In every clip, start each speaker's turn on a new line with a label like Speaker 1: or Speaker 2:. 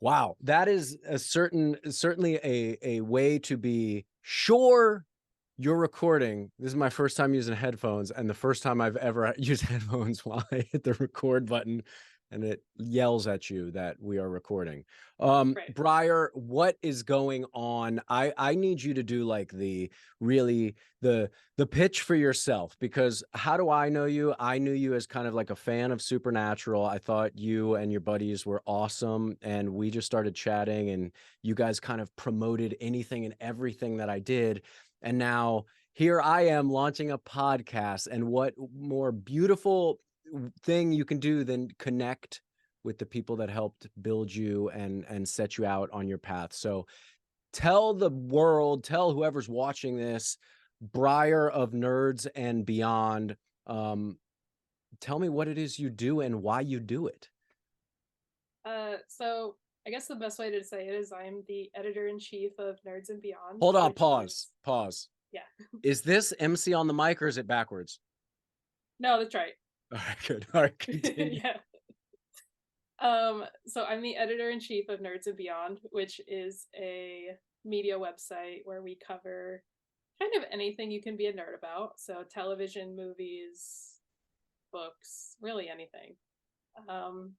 Speaker 1: Wow, that is certainly a way to be sure you're recording. This is my first time using headphones, and the first time I've ever used headphones while I hit the record button, and it yells at you that we are recording.
Speaker 2: Right.
Speaker 1: Briar, what is going on? I need you to do like really the pitch for yourself, because how do I know you? I knew you as kind of like a fan of Supernatural. I thought you and your buddies were awesome, and we just started chatting, and you guys kind of promoted anything and everything that I did. And now here I am launching a podcast, and what more beautiful thing you can do than connect with the people that helped build you and set you out on your path. So tell the world, tell whoever's watching this, Briar of Nerds and Beyond, um, tell me what it is you do and why you do it.
Speaker 2: So I guess the best way to say it is I'm the editor in chief of Nerds and Beyond,
Speaker 1: Hold on,
Speaker 2: which
Speaker 1: pause,
Speaker 2: is
Speaker 1: pause.
Speaker 2: yeah.
Speaker 1: Is this MC on the mic or is it backwards?
Speaker 2: No, that's right.
Speaker 1: All right, good. All right, continue.
Speaker 2: Yeah. So I'm the editor in chief of Nerds and Beyond, which is a media website where we cover kind of anything you can be a nerd about. So television, movies, books, really anything. Um,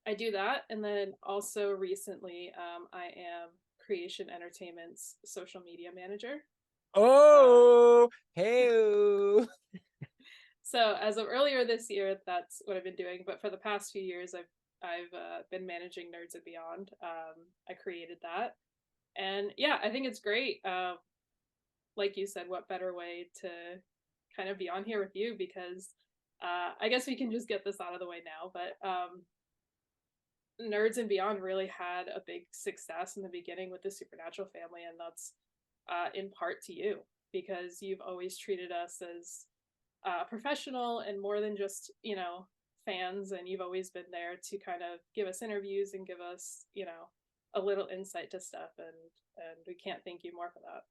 Speaker 2: I do that, and then also recently, I am Creation Entertainment's social media manager. Uh,
Speaker 1: Oh, hey.
Speaker 2: so as of earlier this year, that's what I've been doing. But for the past few years, I've been managing Nerds and Beyond. I created that, and yeah, I think it's great. Like you said, what better way to kind of be on here with you because I guess we can just get this out of the way now. But Nerds and Beyond really had a big success in the beginning with the Supernatural family, and that's in part to you because you've always treated us as professional and more than just fans, and you've always been there to kind of give us interviews and give us a little insight to stuff, and we can't thank you more for that.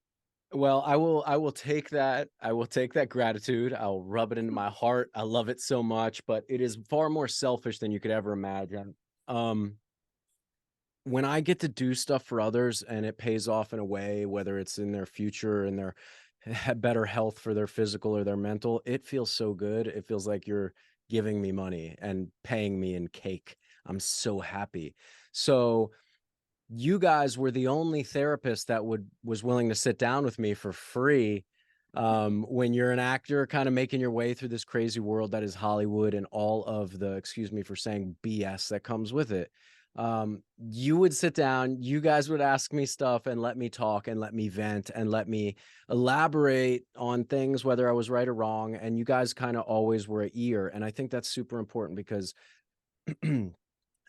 Speaker 1: Well, I will take that. I will take that gratitude. I'll rub it into my heart. I love it so much, but it is far more selfish than you could ever imagine. Um, when I get to do stuff for others and it pays off in a way, whether it's in their future and their better health for their physical or their mental, it feels so good. It feels like you're giving me money and paying me in cake. I'm so happy. So you guys were the only therapist that was willing to sit down with me for free, when you're an actor kind of making your way through this crazy world that is Hollywood and all of the, excuse me for saying, BS that comes with it. You would sit down, you guys would ask me stuff and let me talk and let me vent and let me elaborate on things, whether I was right or wrong. And you guys kind of always were an ear. And I think that's super important because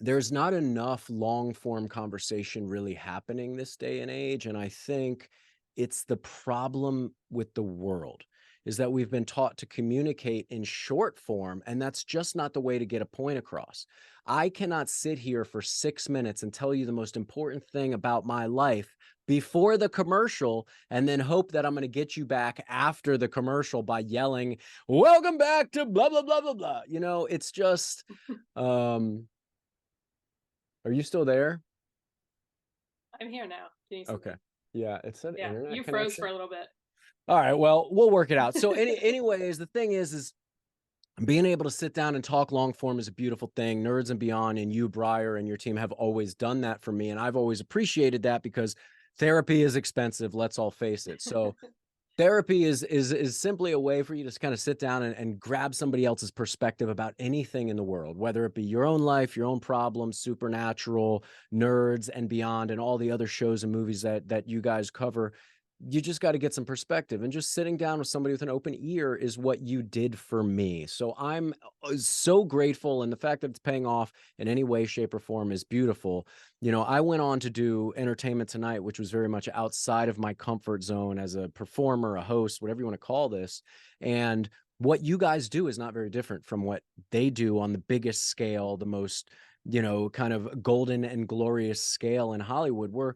Speaker 1: there's not enough long form conversation really happening this day and age. And I think it's the problem with the world is that we've been taught to communicate in short form, and that's just not the way to get a point across. I cannot sit here for 6 minutes and tell you the most important thing about my life before the commercial and then hope that I'm going to get you back after the commercial by yelling, welcome back to blah, blah, blah, blah, blah. It's just, um, are you still there?
Speaker 2: I'm here now. Can you see
Speaker 1: Okay.
Speaker 2: me?
Speaker 1: Yeah, it's an
Speaker 2: Yeah,
Speaker 1: internet
Speaker 2: you froze
Speaker 1: connection.
Speaker 2: for a little bit.
Speaker 1: All right, well, we'll work it out. So anyways, the thing is being able to sit down and talk long form is a beautiful thing. Nerds and Beyond and you, Briar, and your team have always done that for me, and I've always appreciated that because therapy is expensive, let's all face it. So therapy is simply a way for you to kind of sit down and grab somebody else's perspective about anything in the world, whether it be your own life, your own problems, Supernatural, Nerds and Beyond, and all the other shows and movies that you guys cover. You just got to get some perspective, and just sitting down with somebody with an open ear is what you did for me. So I'm so grateful, and the fact that it's paying off in any way, shape, or form is beautiful. I went on to do Entertainment Tonight, which was very much outside of my comfort zone as a performer, a host, whatever you want to call this. And what you guys do is not very different from what they do on the biggest scale, the most, kind of golden and glorious scale in Hollywood. We're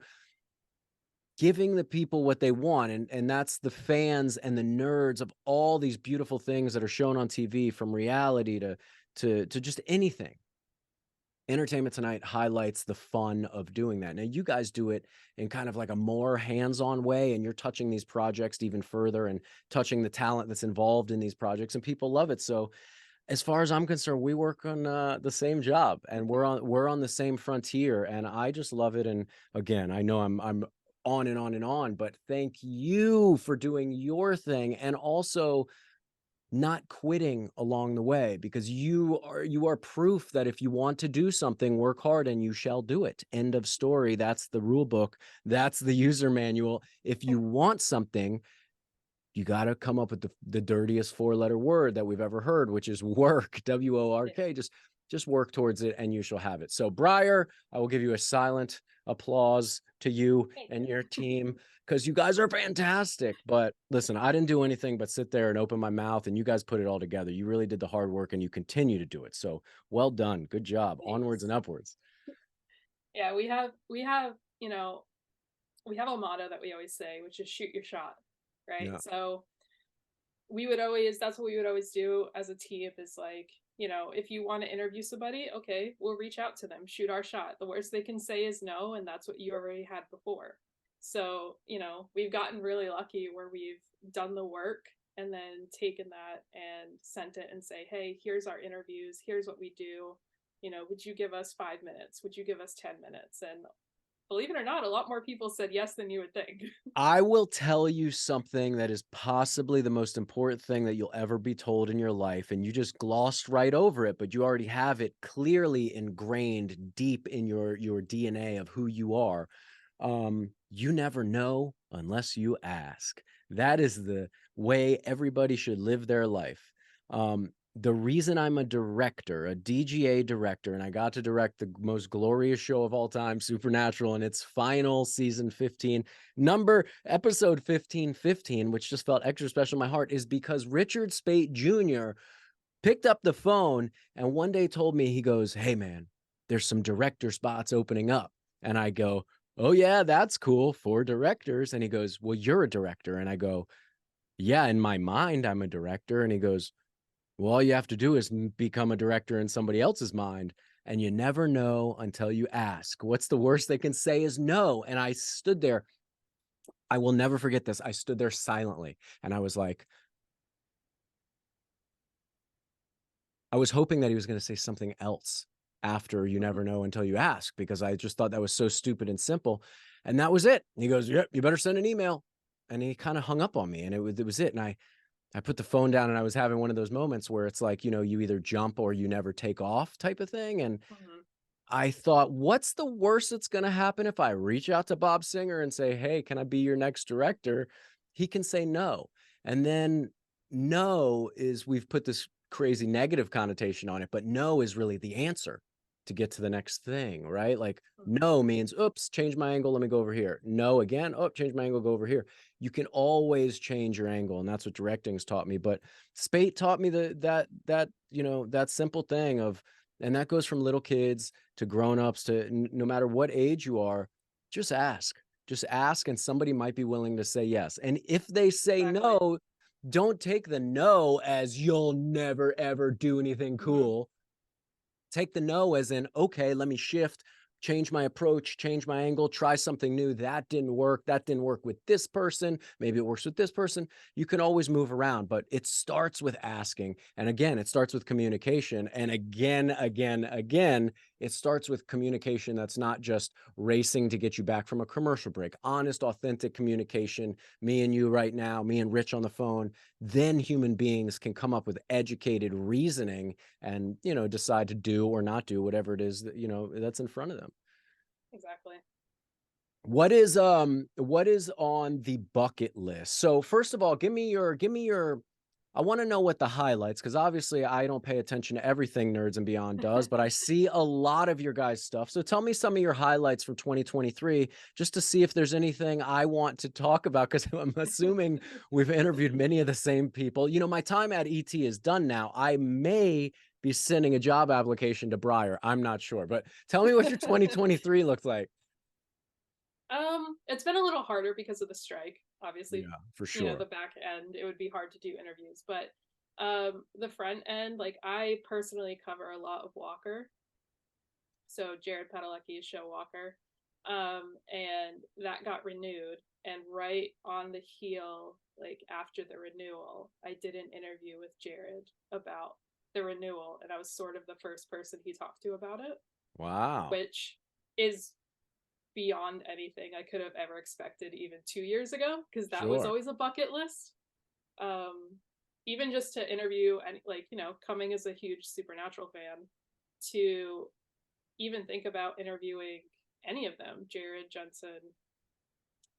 Speaker 1: giving the people what they want, and that's the fans and the nerds of all these beautiful things that are shown on TV, from reality to just anything. Entertainment Tonight highlights the fun of doing that. Now, you guys do it in kind of like a more hands-on way, and you're touching these projects even further and touching the talent that's involved in these projects, and people love it. So, as far as I'm concerned, we work on the same job, and we're on the same frontier, and I just love it. And again, I know I'm on and on and on, but thank you for doing your thing, and also not quitting along the way, because you are proof that if you want to do something, work hard and you shall do it. End of story. That's the rule book. That's the user manual. If you want something, you got to come up with the dirtiest four-letter word that we've ever heard, which is work.
Speaker 2: Yeah.
Speaker 1: WORK. Just work towards it and you shall have it. So, Briar, I will give you a silent applause to you
Speaker 2: Thank
Speaker 1: and
Speaker 2: you.
Speaker 1: your team, because you guys are fantastic. But listen, I didn't do anything but sit there and open my mouth, and you guys put it all together. You really did the hard work, and you continue to do it. So well done. Good job. Onwards
Speaker 2: Thanks.
Speaker 1: and upwards.
Speaker 2: Yeah, we have, we have a motto that we always say, which is shoot your shot, right?
Speaker 1: Yeah.
Speaker 2: So we would always that's what we would always do as a team is like, if you want to interview somebody, okay, we'll reach out to them, shoot our shot. The worst they can say is no, and that's what you already had before. So, we've gotten really lucky where we've done the work and then taken that and sent it and say, hey, here's our interviews, here's what we do. Would you give us 5 minutes? Would you give us 10 minutes? And believe it or not, a lot more people said yes than you would think.
Speaker 1: I will tell you something that is possibly the most important thing that you'll ever be told in your life, and you just glossed right over it, but you already have it clearly ingrained deep in your DNA of who you are. You never know unless you ask. That is the way everybody should live their life. The reason I'm a director, a DGA director, and I got to direct the most glorious show of all time, Supernatural, in its final season 15, episode 1515, which just felt extra special in my heart, is because Richard Speight Jr. picked up the phone and one day told me, he goes, "Hey man, there's some director spots opening up." And I go, "Oh yeah, that's cool, for directors." And he goes, "Well, you're a director." And I go, "Yeah, in my mind, I'm a director." And he goes, "Well, all you have to do is become a director in somebody else's mind. And you never know until you ask. What's the worst they can say is no." And I stood there. I will never forget this. I stood there silently and I was like, I was hoping that he was going to say something else after "you never know until you ask," because I just thought that was so stupid and simple. And that was it. And he goes, "Yep, you better send an email." And he kind of hung up on me, and it was it. And I put the phone down, and I was having one of those moments where it's like, you either jump or you never take off type of thing. And
Speaker 2: Mhm.
Speaker 1: I thought, what's the worst that's going to happen if I reach out to Bob Singer and say, "Hey, can I be your next director?" He can say no. And then no is, we've put this crazy negative connotation on it, but no is really the answer to get to the next thing, right? Like
Speaker 2: Mhm.
Speaker 1: no means, oops, change my angle. Let me go over here. No again. Oh, change my angle. Go over here. You can always change your angle. And that's what directing's taught me. But Spate taught me that simple thing of, and that goes from little kids to grown-ups to no matter what age you are, just ask. Just ask, and somebody might be willing to say yes. And if they say
Speaker 2: Exactly.
Speaker 1: no, don't take the no as "you'll never ever do anything
Speaker 2: Mhm.
Speaker 1: cool." Take the no as in, okay, let me shift, change my approach, change my angle, try something new. That didn't work. That didn't work with this person. Maybe it works with this person. You can always move around, but it starts with asking. And again, it starts with communication. And again, it starts with communication that's not just racing to get you back from a commercial break. Honest, authentic communication. Me and you right now, me and Rich on the phone. Then human beings can come up with educated reasoning and decide to do or not do whatever it is that that's in front of them.
Speaker 2: Exactly.
Speaker 1: What is on the bucket list? So first of all, give me your I want to know what the highlights, because obviously I don't pay attention to everything Nerds and Beyond does, but I see a lot of your guys' stuff. So tell me some of your highlights from 2023, just to see if there's anything I want to talk about, because I'm assuming we've interviewed many of the same people. My time at ET is done now. I may be sending a job application to Briar. I'm not sure, but tell me what your 2023 looked like.
Speaker 2: It's been a little harder because of the strike. Obviously,
Speaker 1: Yeah, for
Speaker 2: the
Speaker 1: sure.
Speaker 2: back end, it would be hard to do interviews, but the front end, like I personally cover a lot of Walker. so Jared Padalecki's show Walker, and that got renewed. And right on the heel, like after the renewal, I did an interview with Jared about the renewal, and I was sort of the first person he talked to about it,
Speaker 1: Wow.
Speaker 2: which is beyond anything I could have ever expected even 2 years ago, because that was
Speaker 1: Sure.
Speaker 2: always a bucket list. Um, Even just to interview, and like, coming as a huge Supernatural fan, to even think about interviewing any of them, Jared, Jensen.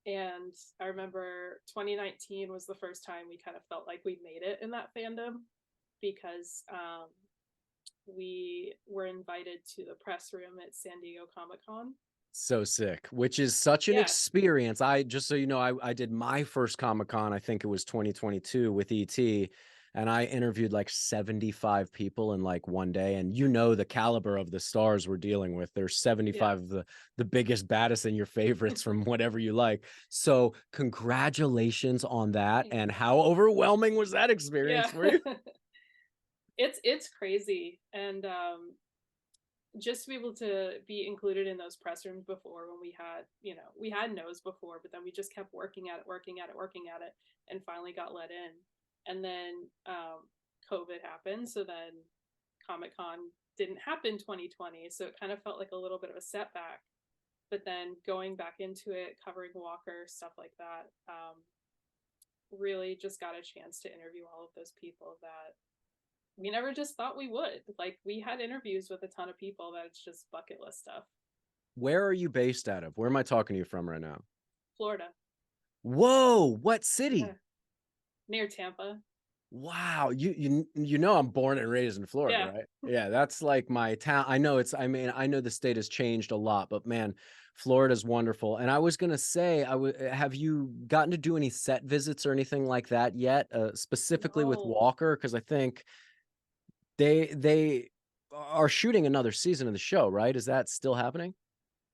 Speaker 2: And I remember 2019 was the first time we kind of felt like we made it in that fandom, because we were invited to the press room at San Diego Comic Con.
Speaker 1: So sick, which is such an
Speaker 2: Yeah,
Speaker 1: experience. I just so you know, I did my first Comic-Con, I think it was 2022 with ET, and I interviewed like 75 people in like one day. And you know the caliber of the stars we're dealing with. There's
Speaker 2: yeah.
Speaker 1: 75 of the biggest, baddest, and your favorites from whatever you like. So congratulations on that.
Speaker 2: Thank
Speaker 1: And
Speaker 2: you.
Speaker 1: how overwhelming was that experience
Speaker 2: Yeah.
Speaker 1: for you?
Speaker 2: It's crazy. And just to be able to be included in those press rooms before, when we had no's before, but then we just kept working at it, working at it, and finally got let in. And then COVID happened, so then Comic Con didn't happen 2020, so it kind of felt like a little bit of a setback. But then going back into it, covering Walker, stuff like that, really just got a chance to interview all of those people that we never just thought we would. Like, we had interviews with a ton of people that it's just bucket list stuff.
Speaker 1: Where are you based out of? Where am I talking to you from right now?
Speaker 2: Florida.
Speaker 1: Whoa, what
Speaker 2: Yeah.
Speaker 1: city?
Speaker 2: Near Tampa.
Speaker 1: Wow, you know I'm born and raised in Florida,
Speaker 2: Yeah.
Speaker 1: right? Yeah, that's like my town. I know I mean, I know the state has changed a lot, but man, Florida's wonderful. And I was gonna say, have you gotten to do any set visits or anything like that yet, specifically with
Speaker 2: No.
Speaker 1: Walker? Because I think they are shooting another season of the show, right? Is that still happening?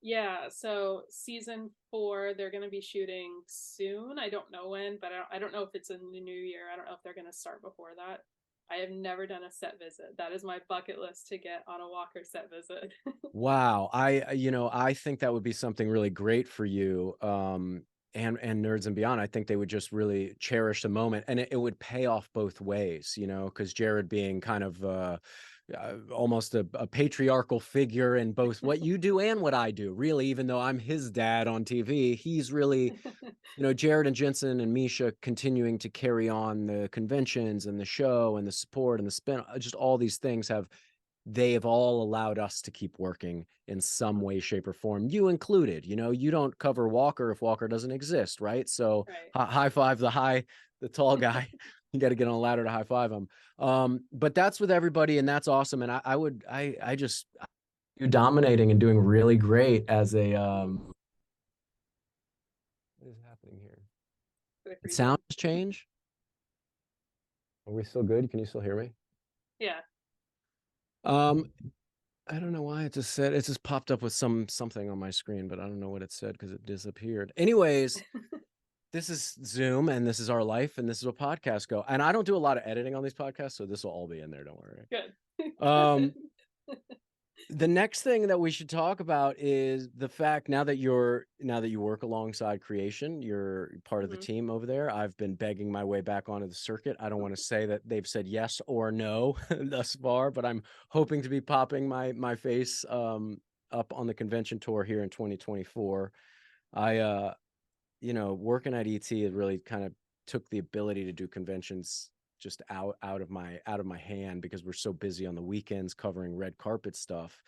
Speaker 2: Yeah, so season 4, they're going to be shooting soon. I don't know when, but I don't know if it's in the new year. I don't know if they're going to start before that. I have never done a set visit. That is my bucket list, to get on a Walker set visit.
Speaker 1: Wow. I think that would be something really great for you. And Nerds and Beyond. I think they would just really cherish the moment, and it would pay off both ways, because Jared being kind of almost a patriarchal figure in both what you do and what I do, really, even though I'm his dad on TV, he's really, Jared and Jensen and Misha continuing to carry on the conventions and the show and the support and the spin, just all these things they have all allowed us to keep working in some way, shape, or form. You included. You don't cover Walker if Walker doesn't exist, right? So
Speaker 2: Right.
Speaker 1: high five the tall guy. You got to get on a ladder to high five him. But that's with everybody, and that's awesome. And I just you dominating and doing really great as a what is happening here?
Speaker 2: Did I
Speaker 1: Did
Speaker 2: freeze you?
Speaker 1: sounds change? Are we still good? Can you still hear me?
Speaker 2: Yeah.
Speaker 1: Um, I don't know why it just popped up with something on my screen, but I don't know what it said because it disappeared. Anyways, this is Zoom and this is our life and this is what podcasts go. And I don't do a lot of editing on these podcasts, so this will all be in there. Don't worry.
Speaker 2: Good.
Speaker 1: Um,
Speaker 2: Good.
Speaker 1: the next thing that we should talk about is the fact now that you work alongside Creation, you're part of the
Speaker 2: Hmm.
Speaker 1: team over there. I've been begging my way back onto the circuit. I don't want to say that they've said yes or no thus far, but I'm hoping to be popping my face up on the convention tour here in 2024. I working at ET, it really kind of took the ability to do conventions just out of my hand because we're so busy on the weekends covering red carpet stuff.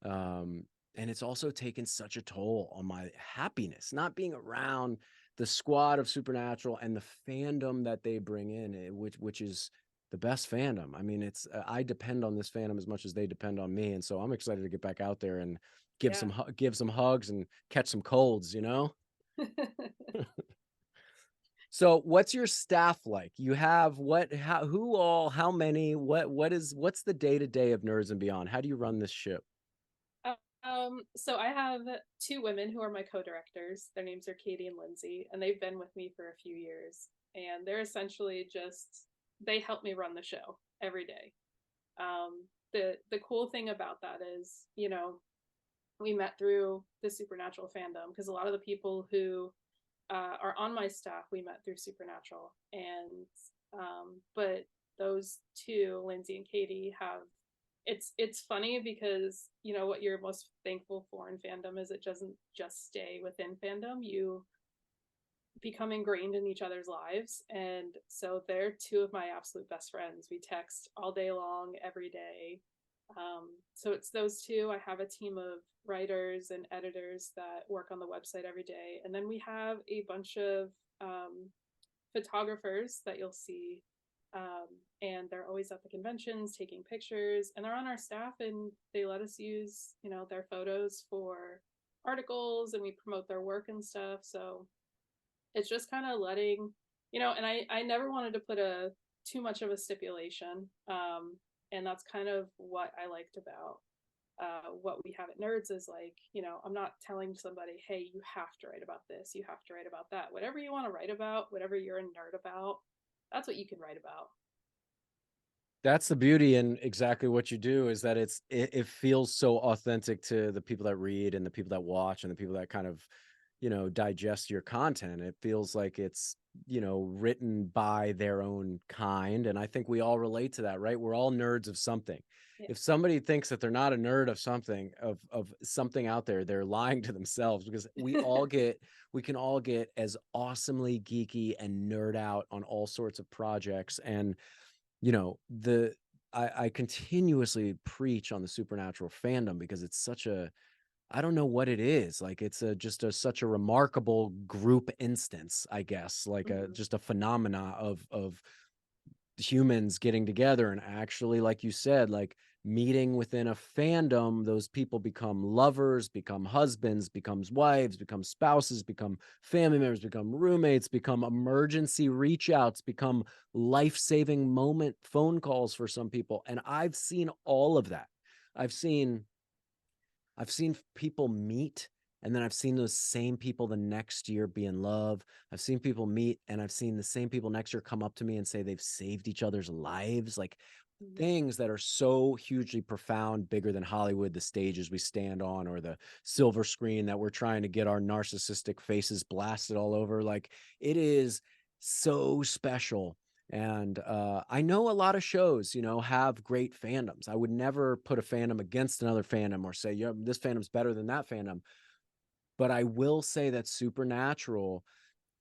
Speaker 1: Um, and it's also taken such a toll on my happiness, not being around the squad of Supernatural and the fandom that they bring in, which is the best fandom. I mean, it's I depend on this fandom as much as they depend on me, and so I'm excited to get back out there and
Speaker 2: Yeah.
Speaker 1: give some hugs and catch some colds. So what's your staff like? You have who all, how many, what's the day-to-day of Nerds and Beyond? How do you run this ship?
Speaker 2: So I have 2 women who are my co-directors. Their names are Katie and Lindsay, and they've been with me for a few years. And they're essentially they help me run the show every day. The cool thing about that is, We met through the Supernatural fandom because a lot of the people who are on my staff we met through Supernatural, and but those two, Lindsay and Katie, have it's funny because you know what you're most thankful for in fandom is it doesn't just stay within fandom. You become ingrained in each other's lives, and so they're two of my absolute best friends. We text all day long, every day. So it's those two. I have a team of writers and editors that work on the website every day, and then we have a bunch of photographers that you'll see, um, and they're always at the conventions taking pictures, and they're on our staff, and they let us use their photos for articles, and we promote their work and stuff. So it's just kind of letting and I never wanted to put a too much of a stipulation, and that's kind of what I liked about what we have at Nerds is like, I'm not telling somebody, hey, you have to write about this, you have to write about that. Whatever you want to write about, whatever you're a nerd about, that's what you can write about.
Speaker 1: That's the beauty in exactly what you do, is that it feels so authentic to the people that read and the people that watch and the people that kind of, digest your content. It feels like it's, written by their own kind. And I think we all relate to that, right? We're all nerds of something.
Speaker 2: Yeah.
Speaker 1: If somebody thinks that they're not a nerd of something, of something out there, they're lying to themselves, because we can all get as awesomely geeky and nerd out on all sorts of projects. And the I continuously preach on the Supernatural fandom because it's such a, I don't know what it is. Like, it's just such a remarkable group instance, I guess, like
Speaker 2: Mm-hmm.
Speaker 1: just a phenomena of humans getting together and actually, like you said, like meeting within a fandom. Those people become lovers, become husbands, becomes wives, become spouses, become family members, become roommates, become emergency reach outs, become life-saving moment phone calls for some people. And I've seen all of that. I've seen i've seen people meet, and then I've seen those same people the next year be in love. I've seen people meet, and I've seen the same people next year come up to me and say they've saved each other's lives. Like,
Speaker 2: Mm-hmm.
Speaker 1: things that are so hugely profound, bigger than Hollywood, the stages we stand on, or the silver screen that we're trying to get our narcissistic faces blasted all over. Like, it is so special. And I know a lot of shows, have great fandoms. I would never put a fandom against another fandom or say, yeah, this fandom's better than that fandom. But I will say that Supernatural,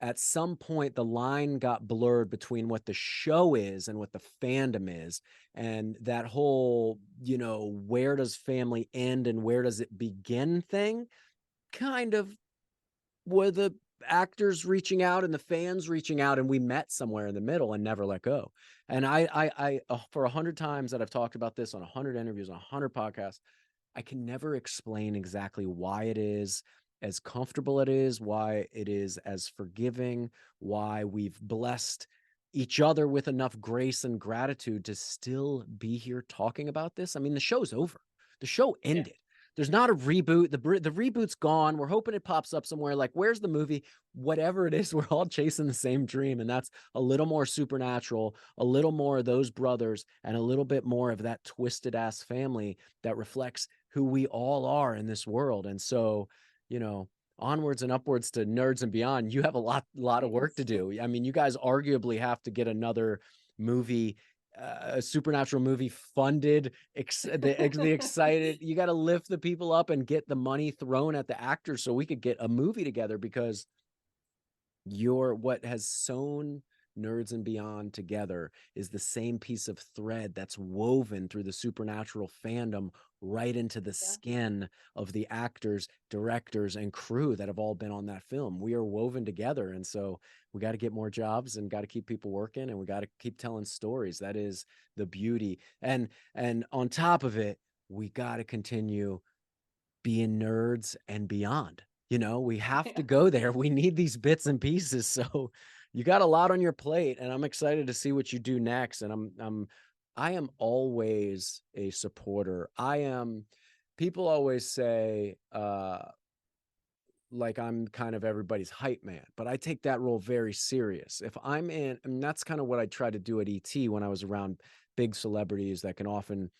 Speaker 1: at some point, the line got blurred between what the show is and what the fandom is. And that whole, where does family end and where does it begin thing, kind of, were the actors reaching out and the fans reaching out, and we met somewhere in the middle and never let go. And for 100 times that I've talked about this on 100 interviews, on 100 podcasts, I can never explain exactly why it is as comfortable it is, why it is as forgiving, why we've blessed each other with enough grace and gratitude to still be here talking about this. I mean, the show's over. The show
Speaker 2: Yeah.
Speaker 1: ended. There's not a reboot. The reboot's gone. We're hoping it pops up somewhere. Like, where's the movie? Whatever it is, we're all chasing the same dream. And that's a little more Supernatural, a little more of those brothers, and a little bit more of that twisted ass family that reflects who we all are in this world. And so, onwards and upwards to Nerds and Beyond. You have a lot of work
Speaker 2: Thanks.
Speaker 1: to do. I mean, you guys arguably have to get another movie, a Supernatural movie funded. The excited, you got to lift the people up and get the money thrown at the actors so we could get a movie together, because what has sewn Nerds and Beyond together is the same piece of thread that's woven through the Supernatural fandom right into the
Speaker 2: Yeah.
Speaker 1: skin of the actors, directors, and crew that have all been on that film. We are woven together. And so we got to get more jobs and got to keep people working, and we got to keep telling stories. That is the beauty. And on top of it, we got to continue being nerds and beyond. We have to
Speaker 2: Yeah.
Speaker 1: go there. We need these bits and pieces. So you got a lot on your plate, and I'm excited to see what you do next. And I am always a supporter. People always say, like, I'm kind of everybody's hype man, but I take that role very serious. If I'm in, and that's kind of what I tried to do at ET when I was around big celebrities that can often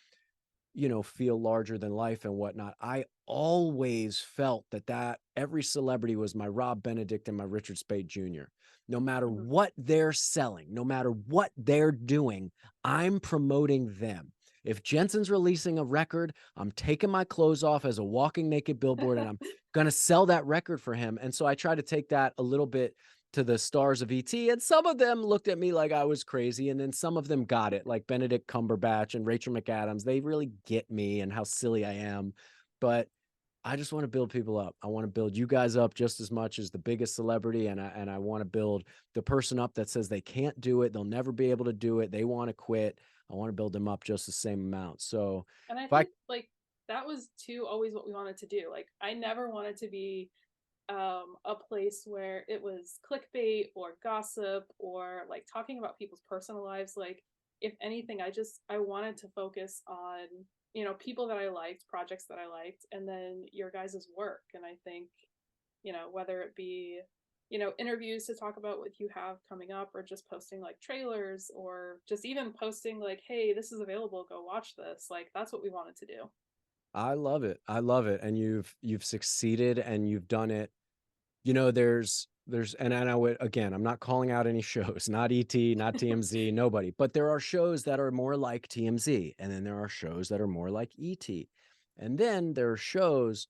Speaker 1: feel larger than life and whatnot. I always felt that every celebrity was my Rob Benedict and my Richard Speight Jr. No matter
Speaker 2: Mhm.
Speaker 1: what they're selling, no matter what they're doing, I'm promoting them. If Jensen's releasing a record, I'm taking my clothes off as a walking naked billboard and I'm going to sell that record for him. And so I try to take that a little bit to the stars of ET, and some of them looked at me like I was crazy, and then some of them got it, like Benedict Cumberbatch and Rachel McAdams. They really get me and how silly I am. But I just want to build people up. I want to build you guys up just as much as the biggest celebrity, and I want to build the person up that says they can't do it, they'll never be able to do it, they want to quit. I want to build them up just the same amount. So
Speaker 2: And I
Speaker 1: if I
Speaker 2: think like that was too always what we wanted to do. Like I never wanted to be a place where it was clickbait or gossip or like talking about people's personal lives. Like if anything, I wanted to focus on, people that I liked, projects that I liked, and then your guys' work. And I think, whether it be, interviews to talk about what you have coming up, or just posting like trailers, or just even posting like, hey, this is available, go watch this. Like that's what we wanted to do.
Speaker 1: I love it. I love it. And you've succeeded and you've done it. There's and I would, again, I'm not calling out any shows, not ET, not TMZ, nobody, but there are shows that are more like TMZ, and then there are shows that are more like ET. And then there are shows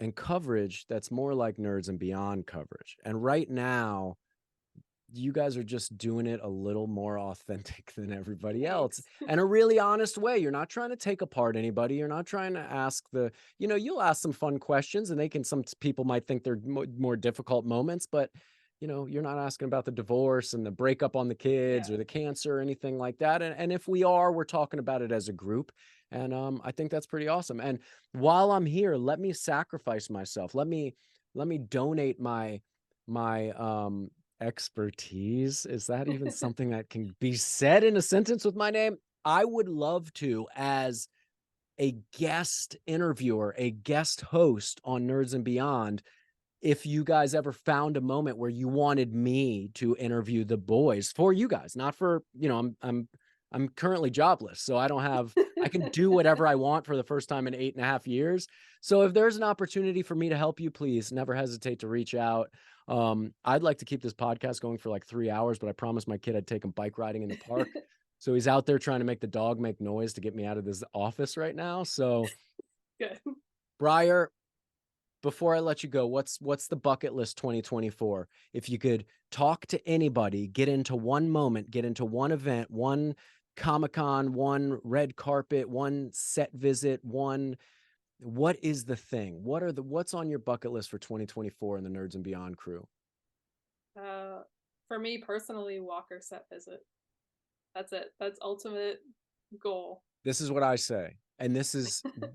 Speaker 1: and coverage that's more like Nerds and Beyond coverage. And right now, you guys are just doing it a little more authentic than everybody else,
Speaker 2: Thanks.
Speaker 1: in a really honest way. You're not trying to take apart anybody. You're not trying to ask you'll ask some fun questions, and some people might think they're more difficult moments, but you're not asking about the divorce and the breakup on the kids
Speaker 2: Yeah.
Speaker 1: or the cancer or anything like that. And if we are, we're talking about it as a group. And I think that's pretty awesome. And while I'm here, let me sacrifice myself. Let me donate my expertise. Is that even something that can be said in a sentence with my name? I would love to, as a guest interviewer, a guest host on Nerds and Beyond, if you guys ever found a moment where you wanted me to interview the boys for you guys, not for, I'm currently jobless, so I can do whatever I want for the first time in 8.5 years. So if there's an opportunity for me to help you, please never hesitate to reach out. I'd like to keep this podcast going for like 3 hours, but I promised my kid I'd take him bike riding in the park. So he's out there trying to make the dog make noise to get me out of this office right now. So
Speaker 2: Good.
Speaker 1: Briar, before I let you go, what's the bucket list 2024? If you could talk to anybody, get into one moment, get into one event, one Comic-Con, one red carpet, one set visit, what is the thing? What's on your bucket list for 2024 in the Nerds and Beyond crew?
Speaker 2: Uh, for me personally, Walker set visit. That's it. That's ultimate goal.
Speaker 1: This is what I say. And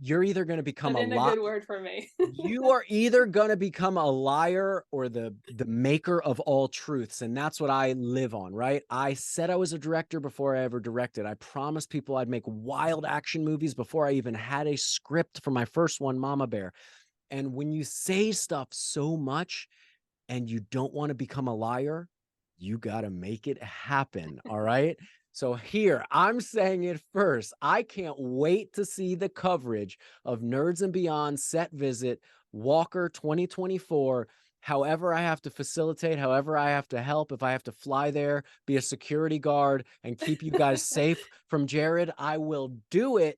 Speaker 1: you're either going to become
Speaker 2: Put
Speaker 1: a
Speaker 2: in a
Speaker 1: lot.
Speaker 2: good word for me.
Speaker 1: You are either going to become a liar or the maker of all truths. And that's what I live on, right? I said I was a director before I ever directed. I promised people I'd make wild action movies before I even had a script for my first one, Mama Bear. And when you say stuff so much and you don't want to become a liar, you got to make it happen. All right. So here, I'm saying it first. I can't wait to see the coverage of Nerds and Beyond set visit Walker 2024. However, I have to facilitate, however, I have to help. If I have to fly there, be a security guard, and keep you guys safe from Jared, I will do it.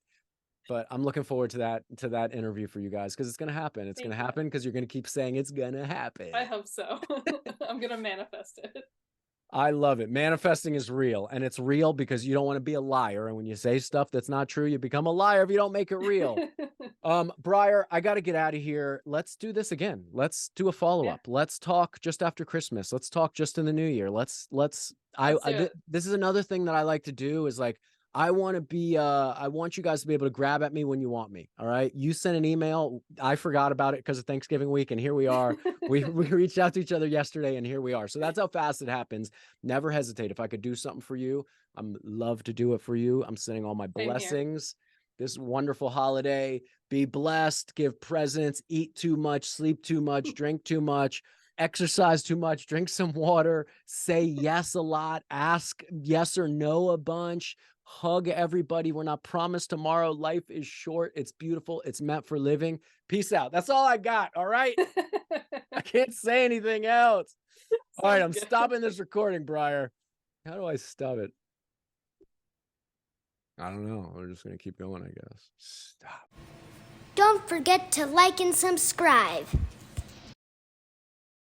Speaker 1: But I'm looking forward to that interview for you guys, because it's gonna happen. It's gonna
Speaker 2: Thank you.
Speaker 1: happen because you're gonna keep saying it's gonna happen.
Speaker 2: I hope so. I'm gonna manifest it.
Speaker 1: I love it. Manifesting is real, and it's real because you don't want to be a liar. And when you say stuff that's not true, you become a liar if you don't make it real. Briar, I got to get out of here. Let's do this again. Let's do a
Speaker 2: Yeah,
Speaker 1: follow-up. Let's talk just after Christmas. Let's talk just in the new year.
Speaker 2: let's do it.
Speaker 1: This is another thing that I like to do is like, I want you guys to be able to grab at me when you want me. All right. You sent an email. I forgot about it because of Thanksgiving week. And here we are. We reached out to each other yesterday and here we are. So that's how fast it happens. Never hesitate. If I could do something for you, I'm love to do it for you. I'm sending all my
Speaker 2: Same here.
Speaker 1: blessings this wonderful holiday. Be blessed, give presents, eat too much, sleep too much, drink too much, exercise too much, drink some water, say yes a lot, ask yes or no a bunch, Hug everybody. We're not promised tomorrow. Life is short. It's beautiful. It's meant for living. Peace out. That's all I got. All right. I can't say anything else. All right. I'm
Speaker 2: good.
Speaker 1: stopping this recording, Briar. How do I stop it? I don't know. We're just going to keep going, I guess. Stop.
Speaker 3: Don't forget to like and subscribe.